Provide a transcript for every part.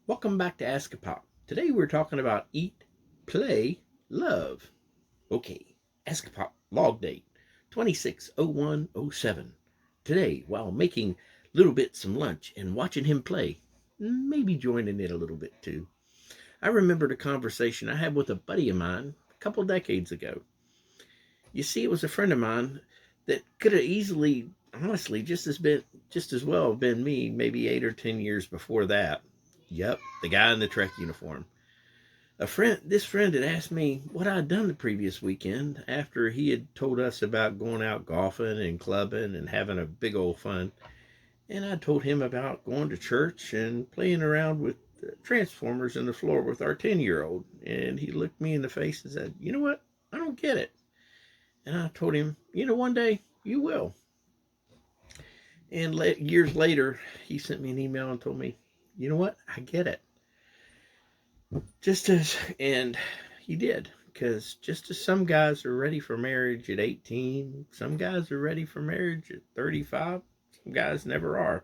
Welcome back to AskAPop. Today we're talking about eat, play, love. Okay, AskAPop log date 26/01/07. Today, while making little bit some lunch and watching him play, maybe joining it a little bit too. I remembered a conversation I had with a buddy of mine a couple decades ago. You see, it was a friend of mine that could have easily, honestly, just as well been me, maybe 8 or 10 years before that. Yep, the guy in the Trek uniform. This friend had asked me what I'd done the previous weekend after he had told us about going out golfing and clubbing and having a big old fun. And I told him about going to church and playing around with transformers in the floor with our 10-year-old. And he looked me in the face and said, "You know what? I don't get it." And I told him, one day you will. And years later, he sent me an email and told me, "You know what? I get it." And he did, because just as some guys are ready for marriage at 18, some guys are ready for marriage at 35, some guys never are.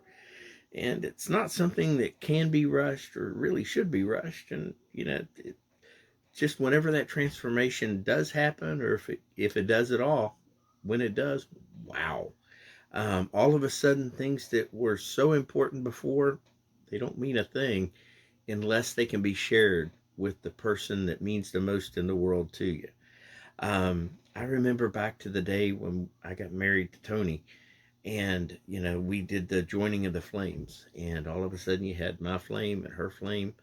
And it's not something that can be rushed or really should be rushed. And, just whenever that transformation does happen, or if it does at all, when it does, wow. All of a sudden, things that were so important before, they don't mean a thing unless they can be shared with the person that means the most in the world to you. I remember back to the day when I got married to Tony, and we did the joining of the flames, and all of a sudden you had my flame and her flame,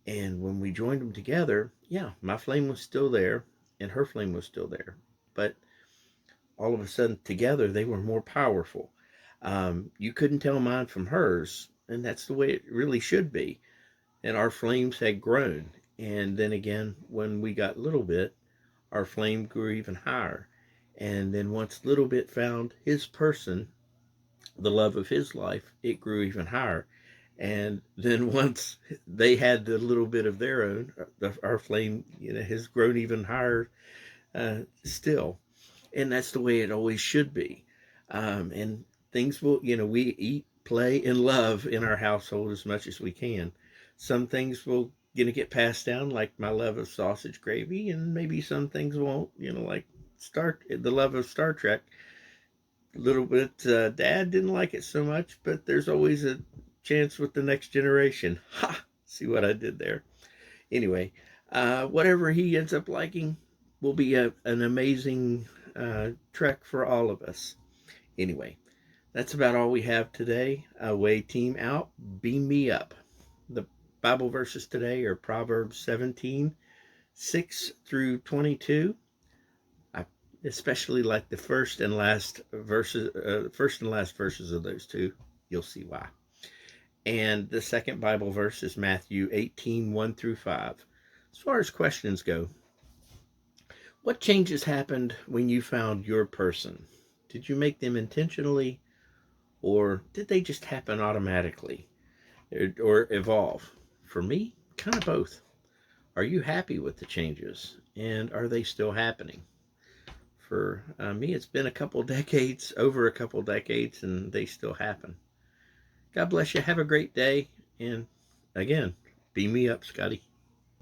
and when we joined them together, yeah, my flame was still there and her flame was still there, but all of a sudden together they were more powerful. You couldn't tell mine from hers, and that's the way it really should be. And our flames had grown. And then again, when we got Little Bit, our flame grew even higher. And then once Little Bit found his person, the love of his life, it grew even higher. And then once they had the little bit of their own, our flame, has grown even higher still. And that's the way it always should be. And things will, we eat, play, and love in our household as much as we can. Some things will get passed down, like my love of sausage gravy, and maybe some things won't. Like the love of Star Trek. A little bit, Dad didn't like it so much, but there's always a chance with the next generation. Ha! See what I did there? Anyway, whatever he ends up liking will be an amazing trek for all of us. Anyway, that's about all we have today. Away team out, beam me up. The Bible verses today are Proverbs 17:6-22. I especially like the first and last verses of those two. You'll see why. And the second Bible verse is Matthew 18:1-5. As far as questions go, what changes happened when you found your person? Did you make them intentionally, or did they just happen automatically, or evolve? For me, kind of both. Are you happy with the changes, and are they still happening? For me, it's been over a couple decades, and they still happen. God bless you. Have a great day. And again, beam me up, Scotty.